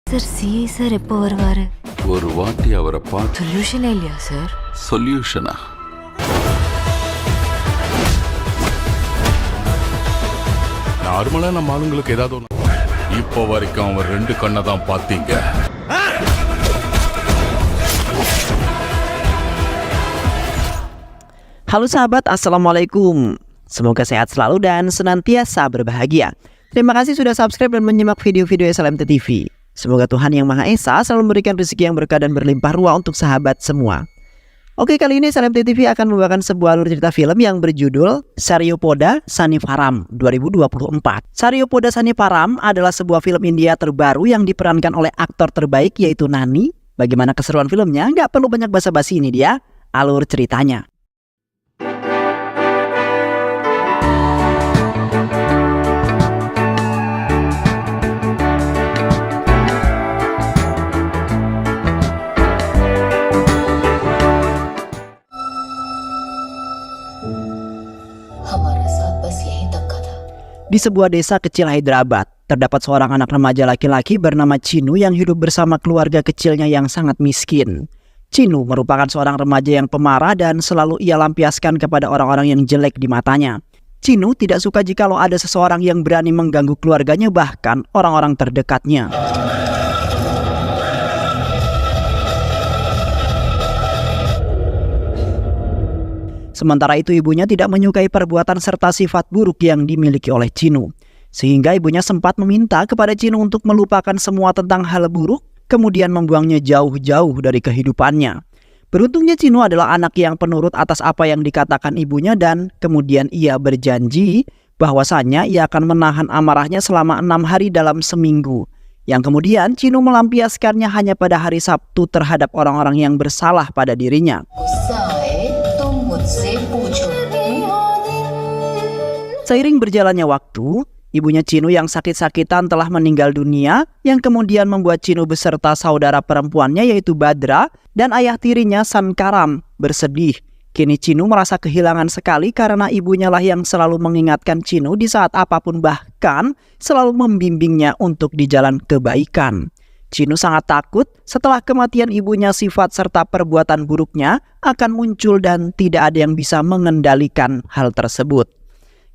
Sir C sir ಎಪ್ಪ வருவாரு ஒரு வாட்டி அவரை பார்த்து சொல்யூஷனே இல்லையா சார் சொல்யூஷனா? நார்மலா நம்ம ஆளுங்களுக்கு ஏதாவது ஒண்ணு. இப்போ வரைக்கும் அவர் 2 கண்ணை தான் பார்த்தீங்க. Halo sahabat, Assalamualaikum. Semoga sehat selalu dan senantiasa berbahagia. Terima kasih sudah subscribe dan menyimak video-video SLMT TV. Semoga Tuhan Yang Maha Esa selalu memberikan rezeki yang berkah dan berlimpah ruah untuk sahabat semua. Oke, kali ini SLMT TV akan membawakan sebuah alur cerita film yang berjudul Saryopoda Saniparam 2024. Saryopoda Saniparam adalah sebuah film India terbaru yang diperankan oleh aktor terbaik yaitu Nani. Bagaimana keseruan filmnya? Nggak perlu banyak basa-basi, ini dia alur ceritanya. Di sebuah desa kecil Hyderabad, terdapat seorang anak remaja laki-laki bernama Chinu yang hidup bersama keluarga kecilnya yang sangat miskin. Chinu merupakan seorang remaja yang pemarah dan selalu ia lampiaskan kepada orang-orang yang jelek di matanya. Chinu tidak suka jikalau ada seseorang yang berani mengganggu keluarganya, bahkan orang-orang terdekatnya. Sementara itu ibunya tidak menyukai perbuatan serta sifat buruk yang dimiliki oleh Chinu. Sehingga ibunya sempat meminta kepada Chinu untuk melupakan semua tentang hal buruk, kemudian membuangnya jauh-jauh dari kehidupannya. Beruntungnya Chinu adalah anak yang penurut atas apa yang dikatakan ibunya dan kemudian ia berjanji bahwasanya ia akan menahan amarahnya selama 6 hari dalam seminggu. Yang kemudian Chinu melampiaskannya hanya pada hari Sabtu terhadap orang-orang yang bersalah pada dirinya. Seiring berjalannya waktu, ibunya Chinu yang sakit-sakitan telah meninggal dunia, yang kemudian membuat Chinu beserta saudara perempuannya yaitu Badra dan ayah tirinya Sankaram bersedih. Kini Chinu merasa kehilangan sekali karena ibunya lah yang selalu mengingatkan Chinu di saat apapun, bahkan selalu membimbingnya untuk di jalan kebaikan. Chinu sangat takut setelah kematian ibunya sifat serta perbuatan buruknya akan muncul dan tidak ada yang bisa mengendalikan hal tersebut.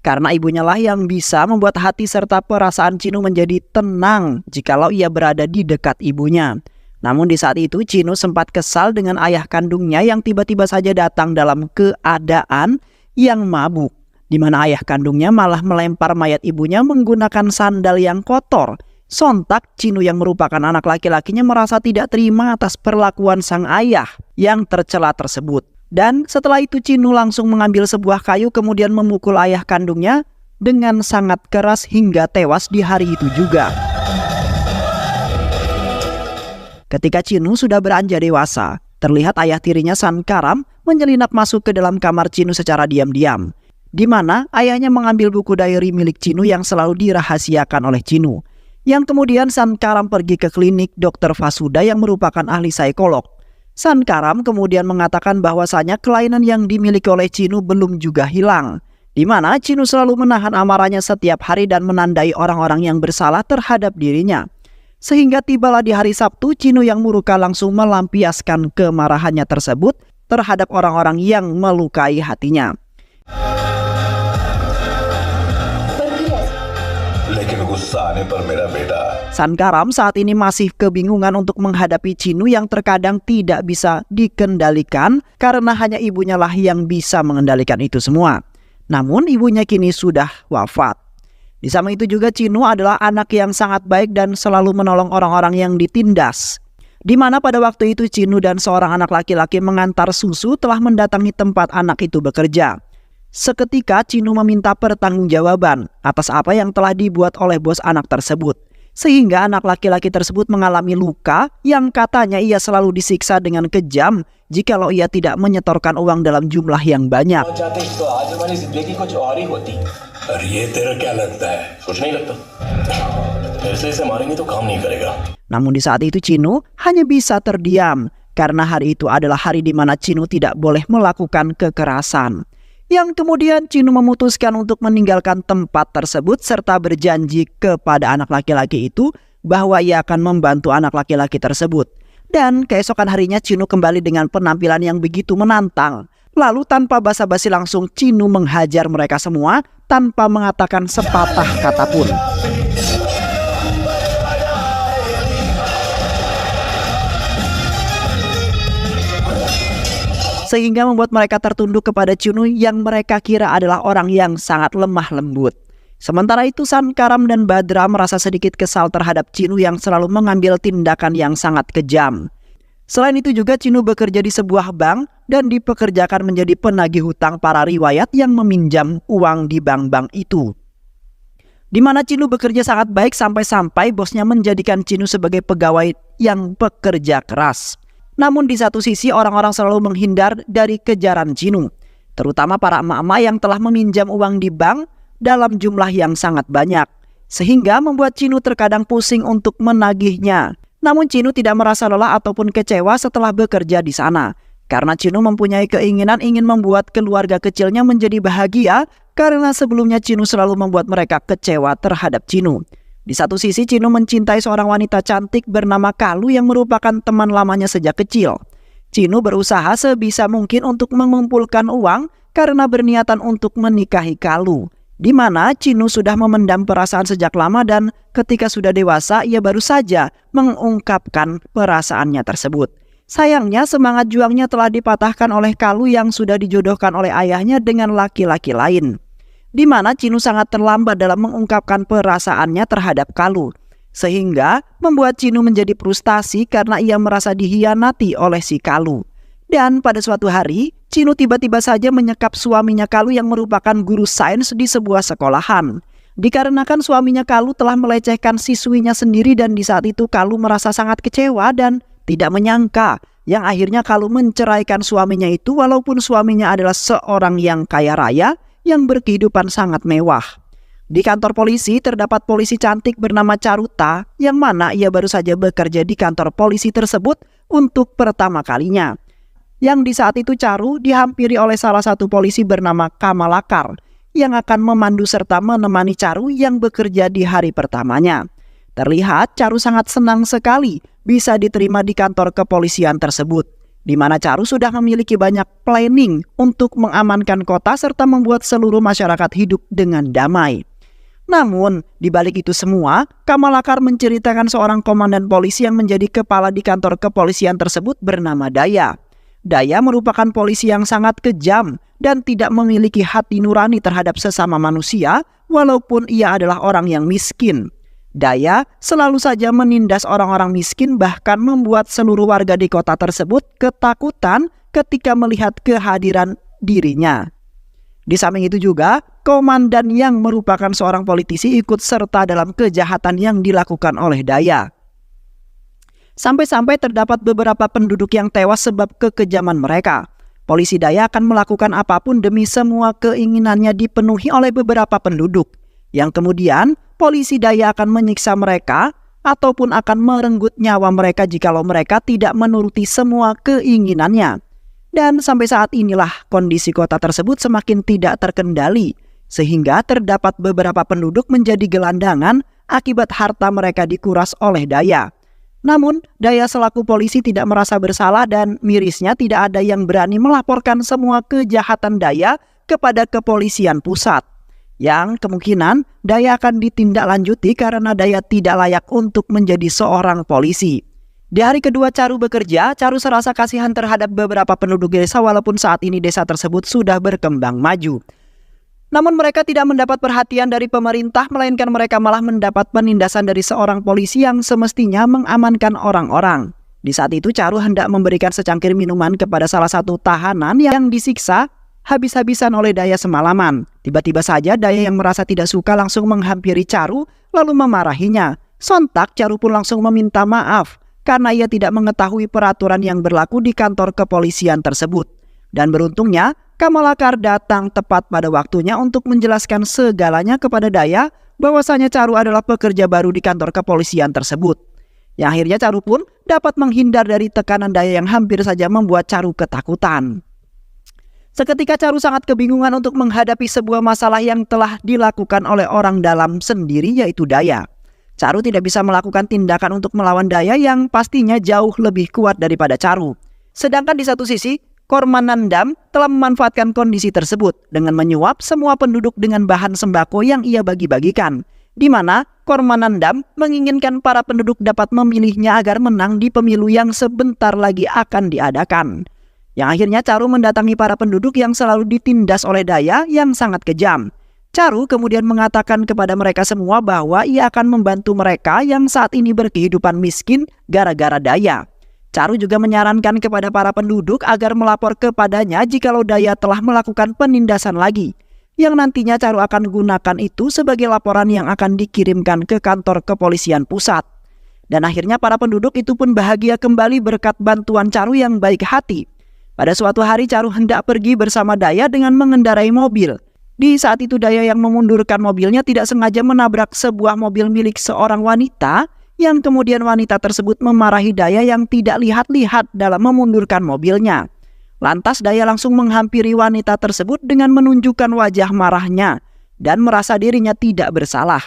Karena ibunya lah yang bisa membuat hati serta perasaan Chinu menjadi tenang jikalau ia berada di dekat ibunya. Namun di saat itu Chinu sempat kesal dengan ayah kandungnya yang tiba-tiba saja datang dalam keadaan yang mabuk, di mana ayah kandungnya malah melempar mayat ibunya menggunakan sandal yang kotor. Sontak Chinu yang merupakan anak laki-lakinya merasa tidak terima atas perlakuan sang ayah yang tercela tersebut. Dan setelah itu Chinu langsung mengambil sebuah kayu kemudian memukul ayah kandungnya dengan sangat keras hingga tewas di hari itu juga. Ketika Chinu sudah beranjak dewasa, terlihat ayah tirinya Sankaram menyelinap masuk ke dalam kamar Chinu secara diam-diam, di mana ayahnya mengambil buku diary milik Chinu yang selalu dirahasiakan oleh Chinu. Yang kemudian Sankaram pergi ke klinik Dr. Vasuda yang merupakan ahli psikolog. Sankaram kemudian mengatakan bahwasanya kelainan yang dimiliki oleh Chinu belum juga hilang, di mana Chinu selalu menahan amarahnya setiap hari dan menandai orang-orang yang bersalah terhadap dirinya. Sehingga tibalah di hari Sabtu, Chinu yang murka langsung melampiaskan kemarahannya tersebut terhadap orang-orang yang melukai hatinya. Sankaram saat ini masih kebingungan untuk menghadapi Chinu yang terkadang tidak bisa dikendalikan karena hanya ibunya lah yang bisa mengendalikan itu semua. Namun ibunya kini sudah wafat. Di samping itu juga Chinu adalah anak yang sangat baik dan selalu menolong orang-orang yang ditindas. Di mana pada waktu itu Chinu dan seorang anak laki-laki mengantar susu telah mendatangi tempat anak itu bekerja. Seketika Chinu meminta pertanggungjawaban atas apa yang telah dibuat oleh bos anak tersebut. Sehingga anak laki-laki tersebut mengalami luka yang katanya ia selalu disiksa dengan kejam jikalau ia tidak menyetorkan uang dalam jumlah yang banyak. Namun di saat itu Chinu hanya bisa terdiam karena hari itu adalah hari di mana Chinu tidak boleh melakukan kekerasan. yang kemudian Chinu memutuskan untuk meninggalkan tempat tersebut serta berjanji kepada anak laki-laki itu bahwa ia akan membantu anak laki-laki tersebut. Dan keesokan harinya Chinu kembali dengan penampilan yang begitu menantang. Lalu tanpa basa-basi langsung Chinu menghajar mereka semua tanpa mengatakan sepatah kata pun. Sehingga membuat mereka tertunduk kepada Chinu yang mereka kira adalah orang yang sangat lemah lembut. Sementara itu Sankaram dan Badra merasa sedikit kesal terhadap Chinu yang selalu mengambil tindakan yang sangat kejam. Selain itu juga Chinu bekerja di sebuah bank dan dipekerjakan menjadi penagih hutang para riwayat yang meminjam uang di bank-bank itu. Di mana Chinu bekerja sangat baik sampai-sampai bosnya menjadikan Chinu sebagai pegawai yang bekerja keras. Namun di satu sisi orang-orang selalu menghindar dari kejaran Chinu, terutama para emak-emak yang telah meminjam uang di bank dalam jumlah yang sangat banyak, sehingga membuat Chinu terkadang pusing untuk menagihnya. Namun Chinu tidak merasa lelah ataupun kecewa setelah bekerja di sana, karena Chinu mempunyai keinginan ingin membuat keluarga kecilnya menjadi bahagia, karena sebelumnya Chinu selalu membuat mereka kecewa terhadap Chinu. Di satu sisi Chinu mencintai seorang wanita cantik bernama Kalu yang merupakan teman lamanya sejak kecil. Chinu berusaha sebisa mungkin untuk mengumpulkan uang karena berniatan untuk menikahi Kalu, di mana Chinu sudah memendam perasaan sejak lama dan ketika sudah dewasa ia baru saja mengungkapkan perasaannya tersebut. Sayangnya semangat juangnya telah dipatahkan oleh Kalu yang sudah dijodohkan oleh ayahnya dengan laki-laki lain, di mana Chinu sangat terlambat dalam mengungkapkan perasaannya terhadap Kalu, sehingga membuat Chinu menjadi frustasi karena ia merasa dihianati oleh si Kalu. Dan pada suatu hari, Chinu tiba-tiba saja menyekap suaminya Kalu yang merupakan guru sains di sebuah sekolahan. Dikarenakan suaminya Kalu telah melecehkan siswinya sendiri dan di saat itu Kalu merasa sangat kecewa dan tidak menyangka yang akhirnya Kalu menceraikan suaminya itu walaupun suaminya adalah seorang yang kaya raya yang berkehidupan sangat mewah. Di kantor polisi terdapat polisi cantik bernama Charuta yang mana ia baru saja bekerja di kantor polisi tersebut untuk pertama kalinya. Yang di saat itu Charu dihampiri oleh salah satu polisi bernama Kamalakar yang akan memandu serta menemani Charu yang bekerja di hari pertamanya. Terlihat Charu sangat senang sekali bisa diterima di kantor kepolisian tersebut, di mana Charu sudah memiliki banyak planning untuk mengamankan kota serta membuat seluruh masyarakat hidup dengan damai. Namun, di balik itu semua, Kamalakar menceritakan seorang komandan polisi yang menjadi kepala di kantor kepolisian tersebut bernama Daya. Daya merupakan polisi yang sangat kejam dan tidak memiliki hati nurani terhadap sesama manusia walaupun ia adalah orang yang miskin. Daya selalu saja menindas orang-orang miskin bahkan membuat seluruh warga di kota tersebut ketakutan ketika melihat kehadiran dirinya. Di samping itu juga, komandan yang merupakan seorang politisi ikut serta dalam kejahatan yang dilakukan oleh Daya. Sampai-sampai terdapat beberapa penduduk yang tewas sebab kekejaman mereka. Polisi Daya akan melakukan apapun demi semua keinginannya dipenuhi oleh beberapa penduduk, yang kemudian polisi Daya akan menyiksa mereka ataupun akan merenggut nyawa mereka jikalau mereka tidak menuruti semua keinginannya. Dan sampai saat inilah kondisi kota tersebut semakin tidak terkendali, sehingga terdapat beberapa penduduk menjadi gelandangan akibat harta mereka dikuras oleh Daya. Namun, Daya selaku polisi tidak merasa bersalah dan mirisnya tidak ada yang berani melaporkan semua kejahatan Daya kepada kepolisian pusat. Yang kemungkinan Daya akan ditindaklanjuti karena Daya tidak layak untuk menjadi seorang polisi. Di hari kedua Charu bekerja, Charu serasa kasihan terhadap beberapa penduduk desa walaupun saat ini desa tersebut sudah berkembang maju. Namun mereka tidak mendapat perhatian dari pemerintah, melainkan mereka malah mendapat penindasan dari seorang polisi yang semestinya mengamankan orang-orang. Di saat itu Charu hendak memberikan secangkir minuman kepada salah satu tahanan yang disiksa habis-habisan oleh Daya semalaman. Tiba-tiba saja Daya yang merasa tidak suka langsung menghampiri Charu lalu memarahinya. Sontak Charu pun langsung meminta maaf karena ia tidak mengetahui peraturan yang berlaku di kantor kepolisian tersebut. Dan beruntungnya Kamalakar datang tepat pada waktunya untuk menjelaskan segalanya kepada Daya bahwasanya Charu adalah pekerja baru di kantor kepolisian tersebut. Yang akhirnya Charu pun dapat menghindar dari tekanan Daya yang hampir saja membuat Charu ketakutan. Seketika Charu sangat kebingungan untuk menghadapi sebuah masalah yang telah dilakukan oleh orang dalam sendiri yaitu Daya. Caru tidak bisa melakukan tindakan untuk melawan Daya yang pastinya jauh lebih kuat daripada Caru. Sedangkan di satu sisi, Kormanandam telah memanfaatkan kondisi tersebut dengan menyuap semua penduduk dengan bahan sembako yang ia bagi-bagikan, di mana Kormanandam menginginkan para penduduk dapat memilihnya agar menang di pemilu yang sebentar lagi akan diadakan. Yang akhirnya Caru mendatangi para penduduk yang selalu ditindas oleh Daya yang sangat kejam. Caru kemudian mengatakan kepada mereka semua bahwa ia akan membantu mereka yang saat ini berkehidupan miskin gara-gara Daya. Caru juga menyarankan kepada para penduduk agar melapor kepadanya jikalau Daya telah melakukan penindasan lagi, yang nantinya Caru akan gunakan itu sebagai laporan yang akan dikirimkan ke kantor kepolisian pusat. Dan akhirnya para penduduk itu pun bahagia kembali berkat bantuan Caru yang baik hati. Pada suatu hari Caru hendak pergi bersama Daya dengan mengendarai mobil. Di saat itu Daya yang memundurkan mobilnya tidak sengaja menabrak sebuah mobil milik seorang wanita, yang kemudian wanita tersebut memarahi Daya yang tidak lihat-lihat dalam memundurkan mobilnya. Lantas Daya langsung menghampiri wanita tersebut dengan menunjukkan wajah marahnya dan merasa dirinya tidak bersalah.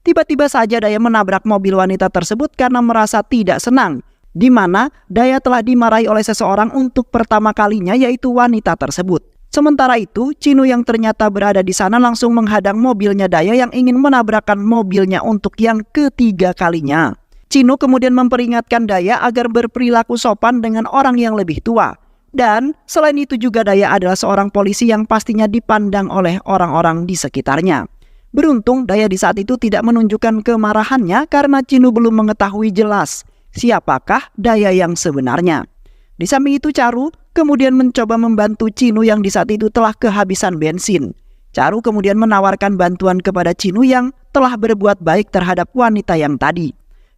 Tiba-tiba saja Daya menabrak mobil wanita tersebut karena merasa tidak senang, di mana Daya telah dimarahi oleh seseorang untuk pertama kalinya, yaitu wanita tersebut. Sementara itu, Cinu yang ternyata berada di sana langsung menghadang mobilnya Daya yang ingin menabrakkan mobilnya untuk yang ketiga kalinya. Cinu kemudian memperingatkan Daya agar berperilaku sopan dengan orang yang lebih tua. Dan selain itu juga Daya adalah seorang polisi yang pastinya dipandang oleh orang-orang di sekitarnya. Beruntung Daya di saat itu tidak menunjukkan kemarahannya karena Cinu belum mengetahui jelas siapakah Daya yang sebenarnya. Di samping itu Caru kemudian mencoba membantu Cinu yang di saat itu telah kehabisan bensin. Caru kemudian menawarkan bantuan kepada Cinu yang telah berbuat baik terhadap wanita yang tadi.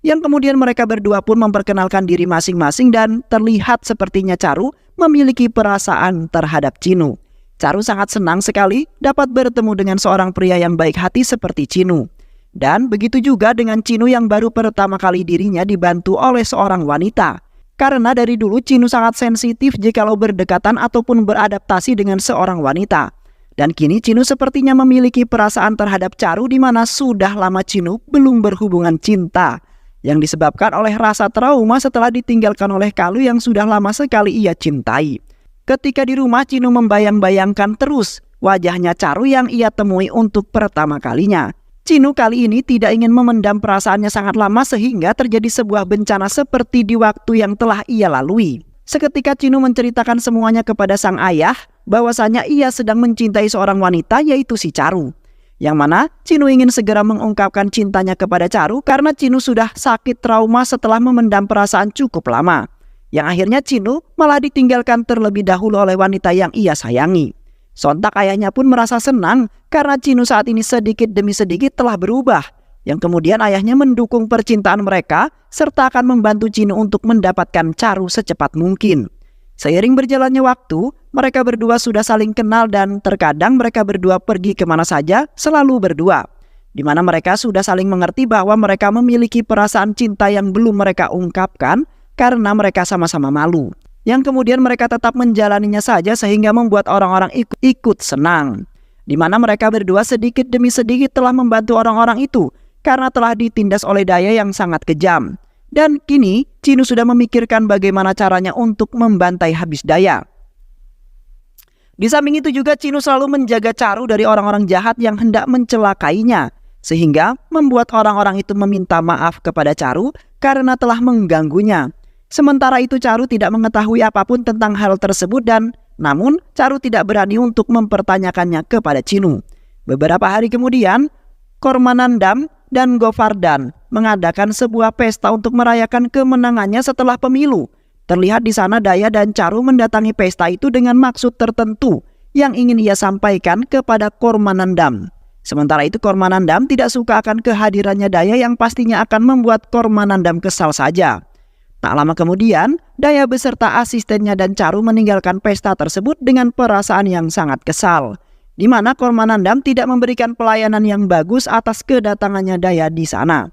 Yang kemudian mereka berdua pun memperkenalkan diri masing-masing dan terlihat sepertinya Caru memiliki perasaan terhadap Cinu. Caru sangat senang sekali dapat bertemu dengan seorang pria yang baik hati seperti Cinu. Dan begitu juga dengan Cinu yang baru pertama kali dirinya dibantu oleh seorang wanita. Karena dari dulu Cinu sangat sensitif jikalau berdekatan ataupun beradaptasi dengan seorang wanita. Dan kini Cinu sepertinya memiliki perasaan terhadap Caru di mana sudah lama Cinu belum berhubungan cinta, yang disebabkan oleh rasa trauma setelah ditinggalkan oleh Kalu yang sudah lama sekali ia cintai. Ketika di rumah Cinu membayang-bayangkan terus wajahnya Caru yang ia temui untuk pertama kalinya. Cinu kali ini tidak ingin memendam perasaannya sangat lama sehingga terjadi sebuah bencana seperti di waktu yang telah ia lalui. Seketika Cinu menceritakan semuanya kepada sang ayah bahwasanya ia sedang mencintai seorang wanita, yaitu si Caru. Yang mana Cinu ingin segera mengungkapkan cintanya kepada Caru karena Cinu sudah sakit trauma setelah memendam perasaan cukup lama. Yang akhirnya Cinu malah ditinggalkan terlebih dahulu oleh wanita yang ia sayangi. Sontak ayahnya pun merasa senang karena Cinu saat ini sedikit demi sedikit telah berubah. Yang kemudian ayahnya mendukung percintaan mereka serta akan membantu Cinu untuk mendapatkan Caru secepat mungkin. Seiring berjalannya waktu, mereka berdua sudah saling kenal dan terkadang mereka berdua pergi kemana saja selalu berdua. Di mana mereka sudah saling mengerti bahwa mereka memiliki perasaan cinta yang belum mereka ungkapkan karena mereka sama-sama malu. Yang kemudian mereka tetap menjalaninya saja sehingga membuat orang-orang ikut senang. Di mana mereka berdua sedikit demi sedikit telah membantu orang-orang itu karena telah ditindas oleh Daya yang sangat kejam. Dan kini Cinu sudah memikirkan bagaimana caranya untuk membantai habis Daya. Di samping itu juga Cinu selalu menjaga Caru dari orang-orang jahat yang hendak mencelakainya, sehingga membuat orang-orang itu meminta maaf kepada Caru karena telah mengganggunya. Sementara itu Caru tidak mengetahui apapun tentang hal tersebut dan namun Caru tidak berani untuk mempertanyakannya kepada Cinu. Beberapa hari kemudian, Kormanandam dan Govardhan mengadakan sebuah pesta untuk merayakan kemenangannya setelah pemilu. Terlihat di sana Daya dan Caru mendatangi pesta itu dengan maksud tertentu yang ingin ia sampaikan kepada Kormanandam. Sementara itu Kormanandam tidak suka akan kehadirannya Daya yang pastinya akan membuat Kormanandam kesal saja. Tak lama kemudian, Daya beserta asistennya dan Caru meninggalkan pesta tersebut dengan perasaan yang sangat kesal, di mana Kormanandam tidak memberikan pelayanan yang bagus atas kedatangannya Daya di sana.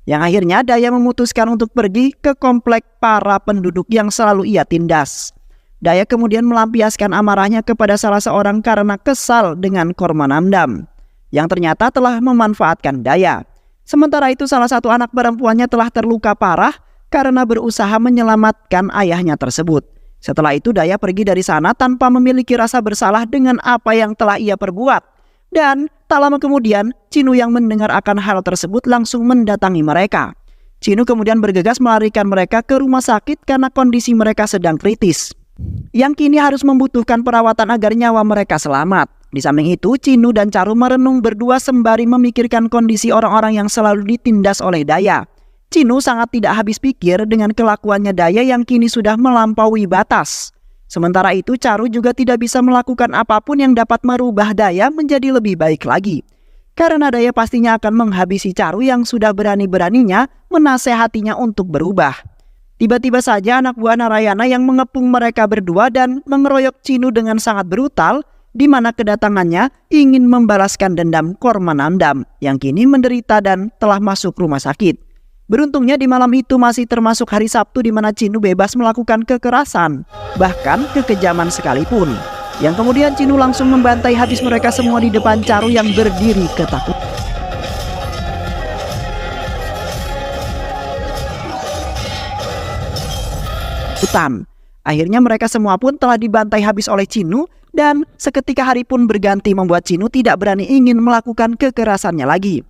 Yang akhirnya Daya memutuskan untuk pergi ke komplek para penduduk yang selalu ia tindas. Daya kemudian melampiaskan amarahnya kepada salah seorang karena kesal dengan Kormanandam, yang ternyata telah memanfaatkan Daya. Sementara itu salah satu anak perempuannya telah terluka parah karena berusaha menyelamatkan ayahnya tersebut. Setelah itu Daya pergi dari sana tanpa memiliki rasa bersalah dengan apa yang telah ia perbuat. Dan tak lama kemudian, Cinu yang mendengar akan hal tersebut langsung mendatangi mereka. Cinu kemudian bergegas melarikan mereka ke rumah sakit karena kondisi mereka sedang kritis, yang kini harus membutuhkan perawatan agar nyawa mereka selamat. Di samping itu, Cinu dan Caru merenung berdua sembari memikirkan kondisi orang-orang yang selalu ditindas oleh Daya. Cinu sangat tidak habis pikir dengan kelakuannya Daya yang kini sudah melampaui batas. Sementara itu, Caru juga tidak bisa melakukan apapun yang dapat merubah Daya menjadi lebih baik lagi. Karena Daya pastinya akan menghabisi Caru yang sudah berani-beraninya menasehatinya untuk berubah. Tiba-tiba saja anak buah Narayana yang mengepung mereka berdua dan mengeroyok Cinu dengan sangat brutal, di mana kedatangannya ingin membalaskan dendam Kormanandam yang kini menderita dan telah masuk rumah sakit. Beruntungnya di malam itu masih termasuk hari Sabtu di mana Cinu bebas melakukan kekerasan, bahkan kekejaman sekalipun. Yang kemudian Cinu langsung membantai habis mereka semua di depan Caru yang berdiri ketakutan. Akhirnya mereka semua pun telah dibantai habis oleh Cinu dan seketika hari pun berganti membuat Cinu tidak berani ingin melakukan kekerasannya lagi.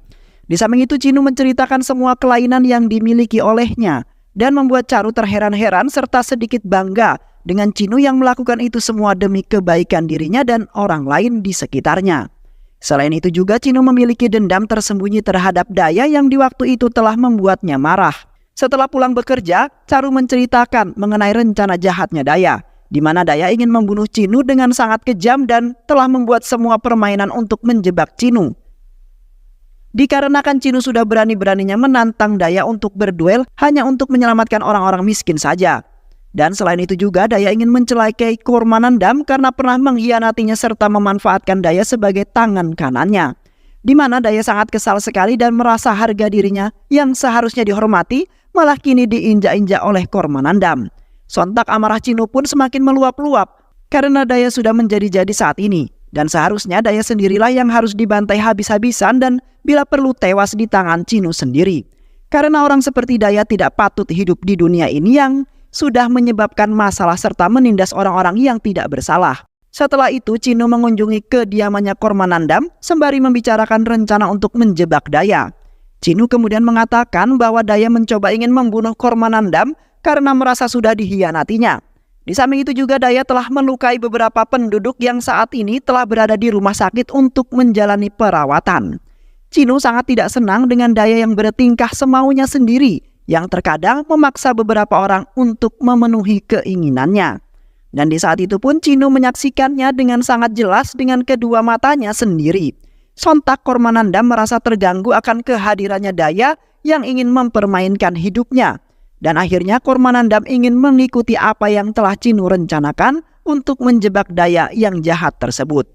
Di samping itu Cinu menceritakan semua kelainan yang dimiliki olehnya dan membuat Caru terheran-heran serta sedikit bangga dengan Cinu yang melakukan itu semua demi kebaikan dirinya dan orang lain di sekitarnya. Selain itu juga Cinu memiliki dendam tersembunyi terhadap Daya yang di waktu itu telah membuatnya marah. Setelah pulang bekerja, Caru menceritakan mengenai rencana jahatnya Daya, di mana Daya ingin membunuh Cinu dengan sangat kejam dan telah membuat semua permainan untuk menjebak Cinu. Dikarenakan Cinu sudah berani-beraninya menantang Daya untuk berduel hanya untuk menyelamatkan orang-orang miskin saja. Dan selain itu juga Daya ingin mencelakai Kormanandam karena pernah mengkhianatinya serta memanfaatkan Daya sebagai tangan kanannya. Di mana Daya sangat kesal sekali dan merasa harga dirinya yang seharusnya dihormati malah kini diinjak-injak oleh Kormanandam. Sontak amarah Cinu pun semakin meluap-luap karena Daya sudah menjadi-jadi saat ini. Dan seharusnya Daya sendirilah yang harus dibantai habis-habisan dan bila perlu tewas di tangan Cinu sendiri. Karena orang seperti Daya tidak patut hidup di dunia ini yang sudah menyebabkan masalah serta menindas orang-orang yang tidak bersalah. Setelah itu Cinu mengunjungi kediamannya Kormanandam sembari membicarakan rencana untuk menjebak Daya. Cinu kemudian mengatakan bahwa Daya mencoba ingin membunuh Kormanandam karena merasa sudah dikhianatinya. Di samping itu juga Daya telah melukai beberapa penduduk yang saat ini telah berada di rumah sakit untuk menjalani perawatan. Cinu sangat tidak senang dengan Daya yang bertingkah semaunya sendiri, yang terkadang memaksa beberapa orang untuk memenuhi keinginannya. Dan di saat itu pun Cinu menyaksikannya dengan sangat jelas dengan kedua matanya sendiri. Sontak Kormanandam merasa terganggu akan kehadirannya Daya yang ingin mempermainkan hidupnya. Dan akhirnya Kormanandam ingin mengikuti apa yang telah Cinu rencanakan untuk menjebak Daya yang jahat tersebut.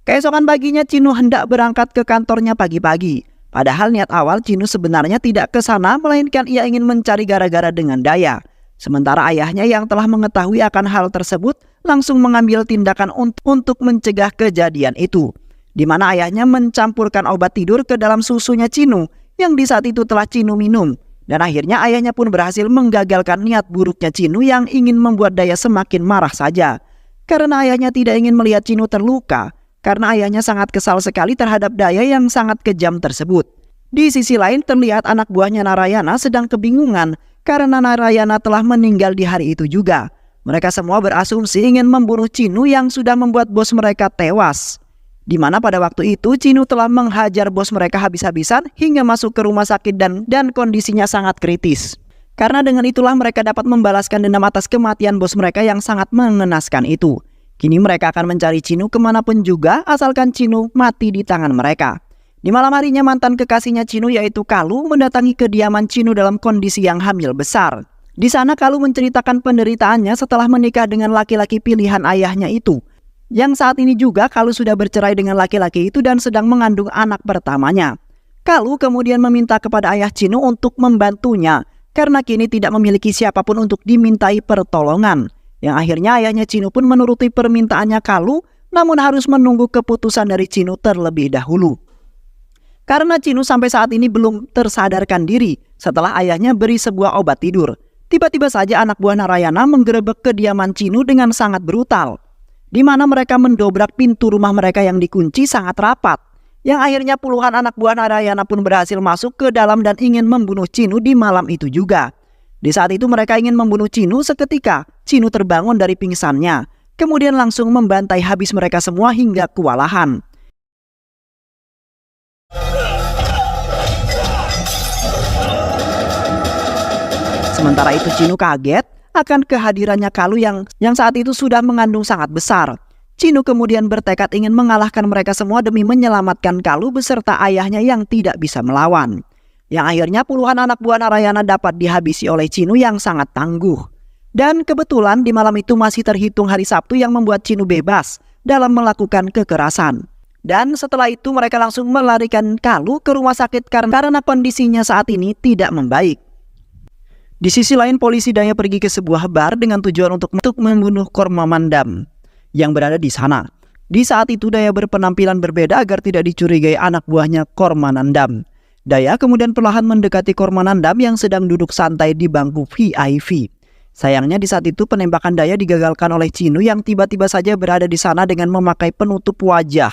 Keesokan paginya Cinu hendak berangkat ke kantornya pagi-pagi. Padahal niat awal Cinu sebenarnya tidak ke sana melainkan ia ingin mencari gara-gara dengan Daya. Sementara ayahnya yang telah mengetahui akan hal tersebut langsung mengambil tindakan untuk mencegah kejadian itu. Di mana ayahnya mencampurkan obat tidur ke dalam susunya Cinu yang di saat itu telah Cinu minum. Dan akhirnya ayahnya pun berhasil menggagalkan niat buruknya Cinu yang ingin membuat Daya semakin marah saja. Karena ayahnya tidak ingin melihat Cinu terluka, karena ayahnya sangat kesal sekali terhadap Daya yang sangat kejam tersebut. Di sisi lain terlihat anak buahnya Narayana sedang kebingungan karena Narayana telah meninggal di hari itu juga. Mereka semua berasumsi ingin membunuh Cinu yang sudah membuat bos mereka tewas. Di mana pada waktu itu Cinu telah menghajar bos mereka habis-habisan hingga masuk ke rumah sakit dan kondisinya sangat kritis. Karena dengan itulah mereka dapat membalaskan dendam atas kematian bos mereka yang sangat mengenaskan itu. Kini mereka akan mencari Cinu kemanapun juga asalkan Cinu mati di tangan mereka. Di malam harinya mantan kekasihnya Cinu yaitu Kalu mendatangi kediaman Cinu dalam kondisi yang hamil besar. Di sana Kalu menceritakan penderitaannya setelah menikah dengan laki-laki pilihan ayahnya itu. Yang saat ini juga Kalu sudah bercerai dengan laki-laki itu dan sedang mengandung anak pertamanya. Kalu kemudian meminta kepada ayah Cinu untuk membantunya karena kini tidak memiliki siapapun untuk dimintai pertolongan. Yang akhirnya ayahnya Cinu pun menuruti permintaannya Kalu namun harus menunggu keputusan dari Cinu terlebih dahulu. Karena Cinu sampai saat ini belum tersadarkan diri setelah ayahnya beri sebuah obat tidur. Tiba-tiba saja anak buah Narayana menggerebek kediaman Cinu dengan sangat brutal, di mana mereka mendobrak pintu rumah mereka yang dikunci sangat rapat. Yang akhirnya puluhan anak buah Narayana pun berhasil masuk ke dalam dan ingin membunuh Cinu di malam itu juga. Di saat itu mereka ingin membunuh Cinu, seketika Cinu terbangun dari pingsannya, kemudian langsung membantai habis mereka semua hingga kewalahan. Sementara itu Cinu kaget akan kehadirannya Kalu yang saat itu sudah mengandung sangat besar. Cinu kemudian bertekad ingin mengalahkan mereka semua demi menyelamatkan Kalu beserta ayahnya yang tidak bisa melawan. Yang akhirnya puluhan anak buah Narayana dapat dihabisi oleh Cinu yang sangat tangguh. Dan kebetulan di malam itu masih terhitung hari Sabtu yang membuat Cinu bebas dalam melakukan kekerasan. Dan setelah itu mereka langsung melarikan Kalu ke rumah sakit karena kondisinya saat ini tidak membaik. Di sisi lain polisi Daya pergi ke sebuah bar dengan tujuan untuk membunuh Kormamandam yang berada di sana. Di saat itu Daya berpenampilan berbeda agar tidak dicurigai anak buahnya Kormanandam. Daya kemudian perlahan mendekati Kormanandam yang sedang duduk santai di bangku VIP. Sayangnya di saat itu penembakan Daya digagalkan oleh Cinu yang tiba-tiba saja berada di sana dengan memakai penutup wajah.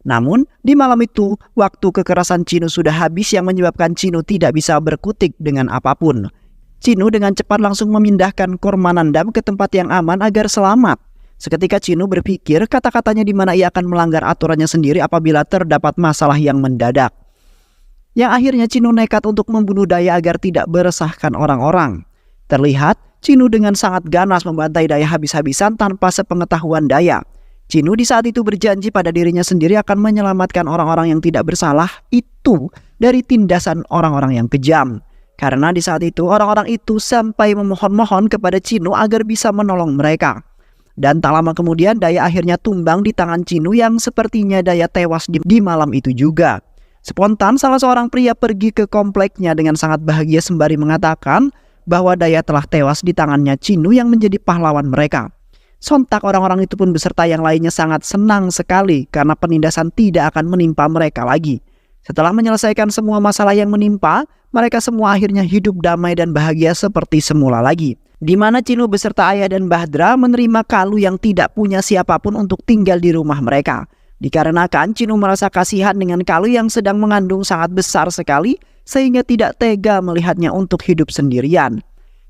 Namun di malam itu waktu kekerasan Cinu sudah habis yang menyebabkan Cinu tidak bisa berkutik dengan apapun. Cinu dengan cepat langsung memindahkan Kormanandam ke tempat yang aman agar selamat. Seketika Cinu berpikir kata-katanya di mana ia akan melanggar aturannya sendiri apabila terdapat masalah yang mendadak. Yang akhirnya Cinu nekat untuk membunuh Daya agar tidak meresahkan orang-orang. Terlihat Cinu dengan sangat ganas membantai Daya habis-habisan tanpa sepengetahuan Daya. Cinu di saat itu berjanji pada dirinya sendiri akan menyelamatkan orang-orang yang tidak bersalah itu dari tindasan orang-orang yang kejam. Karena di saat itu orang-orang itu sampai memohon-mohon kepada Cinu agar bisa menolong mereka. Dan tak lama kemudian Daya akhirnya tumbang di tangan Cinu yang sepertinya Daya tewas di malam itu juga. Spontan salah seorang pria pergi ke kompleknya dengan sangat bahagia sembari mengatakan bahwa Daya telah tewas di tangannya Cinu yang menjadi pahlawan mereka. Sontak orang-orang itu pun beserta yang lainnya sangat senang sekali karena penindasan tidak akan menimpa mereka lagi. Setelah menyelesaikan semua masalah yang menimpa, mereka semua akhirnya hidup damai dan bahagia seperti semula lagi. Di mana Cinu beserta ayah dan Bahdra menerima Kalu yang tidak punya siapapun untuk tinggal di rumah mereka. Dikarenakan Cinu merasa kasihan dengan Kalu yang sedang mengandung sangat besar sekali sehingga tidak tega melihatnya untuk hidup sendirian.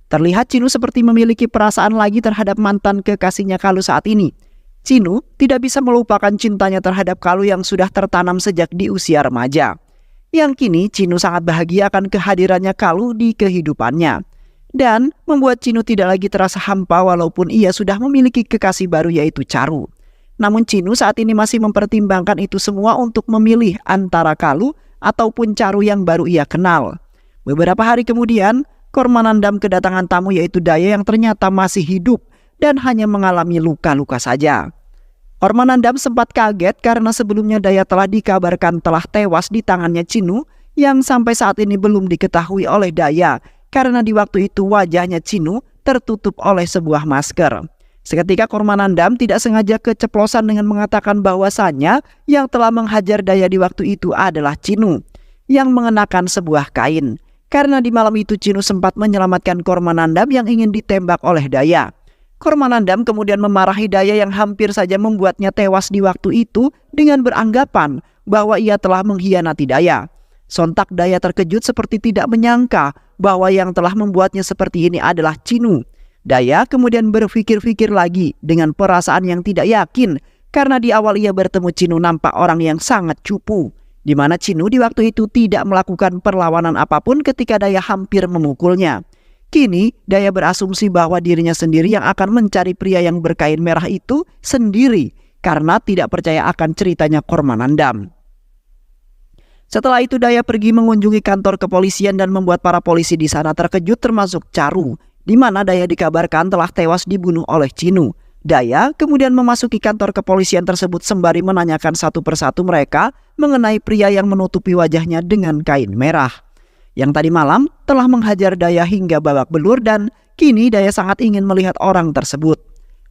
Terlihat Cinu seperti memiliki perasaan lagi terhadap mantan kekasihnya Kalu saat ini. Cinu tidak bisa melupakan cintanya terhadap Kalu yang sudah tertanam sejak di usia remaja. Yang kini Cinu sangat bahagia akan kehadirannya Kalu di kehidupannya. Dan membuat Cinu tidak lagi terasa hampa walaupun ia sudah memiliki kekasih baru yaitu Charu. Namun Cinu saat ini masih mempertimbangkan itu semua untuk memilih antara Kalu ataupun Charu yang baru ia kenal. Beberapa hari kemudian, Kormanandam kedatangan tamu yaitu Daya yang ternyata masih hidup dan hanya mengalami luka-luka saja. Kormanandam sempat kaget karena sebelumnya Daya telah dikabarkan telah tewas di tangannya Cinu yang sampai saat ini belum diketahui oleh Daya karena di waktu itu wajahnya Cinu tertutup oleh sebuah masker. Seketika Kormanandam tidak sengaja keceplosan dengan mengatakan bahwasannya yang telah menghajar Daya di waktu itu adalah Cinu yang mengenakan sebuah kain. Karena di malam itu Cinu sempat menyelamatkan Kormanandam yang ingin ditembak oleh Daya. Kormanandam kemudian memarahi Daya yang hampir saja membuatnya tewas di waktu itu dengan beranggapan bahwa ia telah mengkhianati Daya. Sontak Daya terkejut seperti tidak menyangka bahwa yang telah membuatnya seperti ini adalah Cinu. Daya kemudian berpikir-pikir lagi dengan perasaan yang tidak yakin karena di awal ia bertemu Cinu nampak orang yang sangat cupu, di mana Cinu di waktu itu tidak melakukan perlawanan apapun ketika Daya hampir memukulnya. Kini Daya berasumsi bahwa dirinya sendiri yang akan mencari pria yang berkain merah itu sendiri karena tidak percaya akan ceritanya Kormanandam. Setelah itu Daya pergi mengunjungi kantor kepolisian dan membuat para polisi di sana terkejut termasuk Charu, di mana Daya dikabarkan telah tewas dibunuh oleh Cinu. Daya kemudian memasuki kantor kepolisian tersebut sembari menanyakan satu persatu mereka mengenai pria yang menutupi wajahnya dengan kain merah, yang tadi malam telah menghajar Daya hingga babak belur dan kini Daya sangat ingin melihat orang tersebut.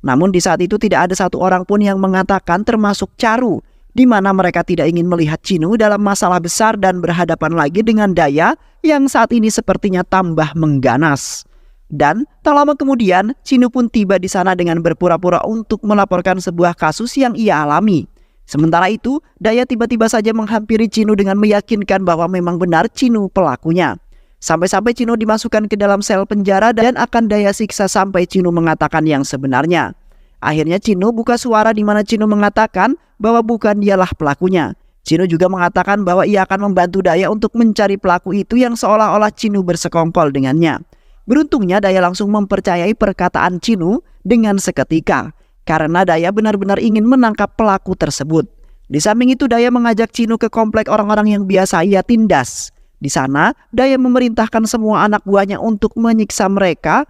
Namun di saat itu tidak ada satu orang pun yang mengatakan termasuk Charu, di mana mereka tidak ingin melihat Cinu dalam masalah besar dan berhadapan lagi dengan Daya yang saat ini sepertinya tambah mengganas. Dan tak lama kemudian, Cinu pun tiba di sana dengan berpura-pura untuk melaporkan sebuah kasus yang ia alami. Sementara itu, Daya tiba-tiba saja menghampiri Cinu dengan meyakinkan bahwa memang benar Cinu pelakunya. Sampai-sampai Cinu dimasukkan ke dalam sel penjara dan akan Daya siksa sampai Cinu mengatakan yang sebenarnya. Akhirnya Cinu buka suara di mana Cinu mengatakan bahwa bukan dialah pelakunya. Cinu juga mengatakan bahwa ia akan membantu Daya untuk mencari pelaku itu yang seolah-olah Cinu bersekongkol dengannya. Beruntungnya Daya langsung mempercayai perkataan Cinu dengan seketika, karena Daya benar-benar ingin menangkap pelaku tersebut. Di samping itu Daya mengajak Cinu ke komplek orang-orang yang biasa ia tindas. Di sana, Daya memerintahkan semua anak buahnya untuk menyiksa mereka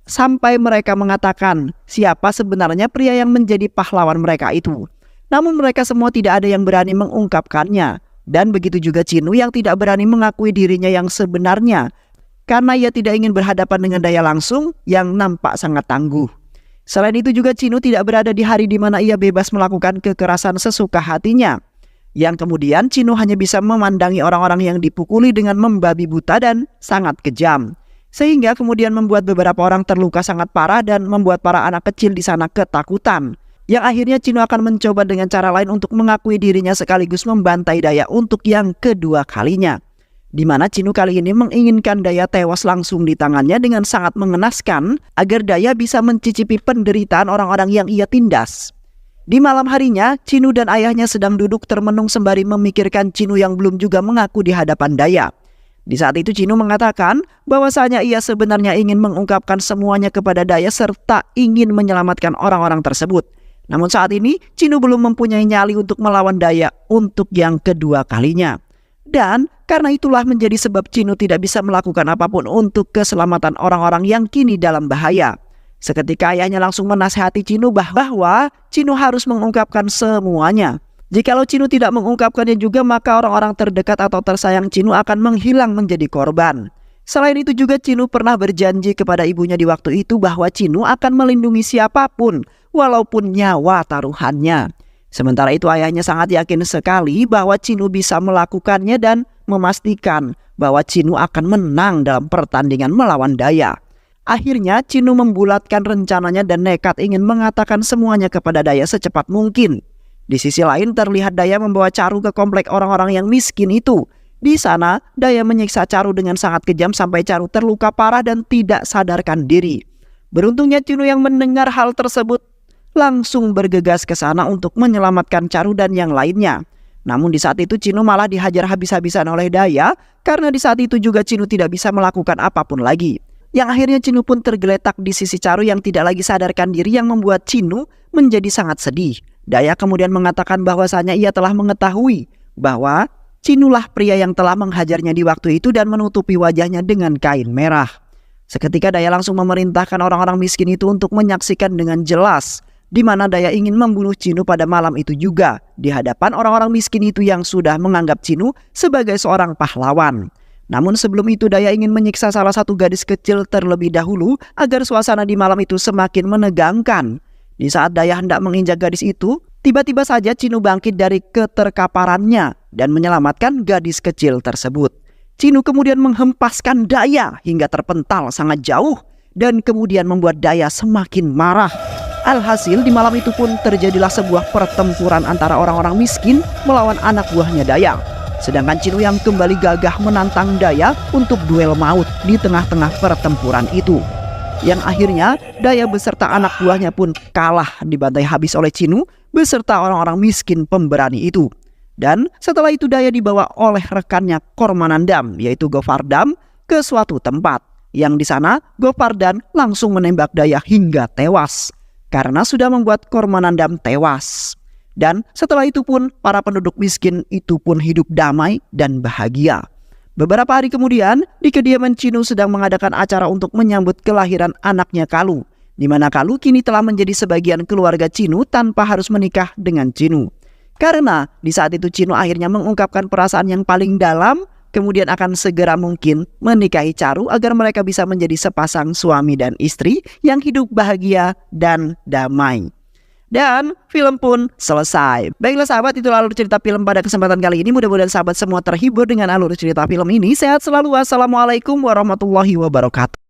sampai mereka mengatakan siapa sebenarnya pria yang menjadi pahlawan mereka itu. Namun mereka semua tidak ada yang berani mengungkapkannya. Dan begitu juga Cinu yang tidak berani mengakui dirinya yang sebenarnya, karena ia tidak ingin berhadapan dengan Daya langsung yang nampak sangat tangguh. Selain itu juga Cinu tidak berada di hari di mana ia bebas melakukan kekerasan sesuka hatinya. Yang kemudian Cinu hanya bisa memandangi orang-orang yang dipukuli dengan membabi buta dan sangat kejam. Sehingga kemudian membuat beberapa orang terluka sangat parah dan membuat para anak kecil di sana ketakutan. Yang akhirnya Cinu akan mencoba dengan cara lain untuk mengakui dirinya sekaligus membantai Daya untuk yang kedua kalinya. Di mana Cinu kali ini menginginkan Daya tewas langsung di tangannya dengan sangat mengenaskan agar Daya bisa mencicipi penderitaan orang-orang yang ia tindas. Di malam harinya, Cinu dan ayahnya sedang duduk termenung sembari memikirkan Cinu yang belum juga mengaku di hadapan Daya. Di saat itu Cinu mengatakan bahwasanya ia sebenarnya ingin mengungkapkan semuanya kepada Daya serta ingin menyelamatkan orang-orang tersebut. Namun saat ini Cinu belum mempunyai nyali untuk melawan Daya untuk yang kedua kalinya. Dan karena itulah menjadi sebab Cinu tidak bisa melakukan apapun untuk keselamatan orang-orang yang kini dalam bahaya. Seketika ayahnya langsung menasihati Cinu bahwa Cinu harus mengungkapkan semuanya. Jikalau Cinu tidak mengungkapkannya juga, maka orang-orang terdekat atau tersayang Cinu akan menghilang menjadi korban. Selain itu juga Cinu pernah berjanji kepada ibunya di waktu itu bahwa Cinu akan melindungi siapapun, walaupun nyawa taruhannya. Sementara itu ayahnya sangat yakin sekali bahwa Cinu bisa melakukannya dan memastikan bahwa Cinu akan menang dalam pertandingan melawan Daya. Akhirnya Cinu membulatkan rencananya dan nekat ingin mengatakan semuanya kepada Daya secepat mungkin. Di sisi lain terlihat Daya membawa Caru ke komplek orang-orang yang miskin itu. Di sana Daya menyiksa Caru dengan sangat kejam sampai Caru terluka parah dan tidak sadarkan diri. Beruntungnya Cinu yang mendengar hal tersebut langsung bergegas ke sana untuk menyelamatkan Caru dan yang lainnya. Namun di saat itu Cinu malah dihajar habis-habisan oleh Daya karena di saat itu juga Cinu tidak bisa melakukan apapun lagi. Yang akhirnya Cinu pun tergeletak di sisi Caru yang tidak lagi sadarkan diri yang membuat Cinu menjadi sangat sedih. Daya kemudian mengatakan bahwasanya ia telah mengetahui bahwa Cinulah pria yang telah menghajarnya di waktu itu dan menutupi wajahnya dengan kain merah. Seketika Daya langsung memerintahkan orang-orang miskin itu untuk menyaksikan dengan jelas di mana Daya ingin membunuh Cinu pada malam itu juga di hadapan orang-orang miskin itu yang sudah menganggap Cinu sebagai seorang pahlawan. Namun sebelum itu Daya ingin menyiksa salah satu gadis kecil terlebih dahulu agar suasana di malam itu semakin menegangkan. Di saat Daya hendak menginjak gadis itu, tiba-tiba saja Cinu bangkit dari keterkaparannya dan menyelamatkan gadis kecil tersebut. Cinu kemudian menghempaskan Daya hingga terpental sangat jauh dan kemudian membuat Daya semakin marah. Alhasil di malam itu pun terjadilah sebuah pertempuran antara orang-orang miskin melawan anak buahnya Daya. Sedangkan Cinu yang kembali gagah menantang Daya untuk duel maut di tengah-tengah pertempuran itu. Yang akhirnya Daya beserta anak buahnya pun kalah dibantai habis oleh Cinu beserta orang-orang miskin pemberani itu. Dan setelah itu Daya dibawa oleh rekannya Kormanandam yaitu Govardhan ke suatu tempat. Yang di sana Govardhan langsung menembak Daya hingga tewas karena sudah membuat Kormanandam tewas. Dan setelah itu pun para penduduk miskin itu pun hidup damai dan bahagia. Beberapa hari kemudian di kediaman Cinu sedang mengadakan acara untuk menyambut kelahiran anaknya Kalu. Di mana Kalu kini telah menjadi sebagian keluarga Cinu tanpa harus menikah dengan Cinu. Karena di saat itu Cinu akhirnya mengungkapkan perasaan yang paling dalam, kemudian akan segera mungkin menikahi Caru agar mereka bisa menjadi sepasang suami dan istri yang hidup bahagia dan damai. Dan film pun selesai. Baiklah sahabat, itulah alur cerita film pada kesempatan kali ini. Mudah-mudahan sahabat semua terhibur dengan alur cerita film ini. Sehat selalu. Wassalamualaikum warahmatullahi wabarakatuh.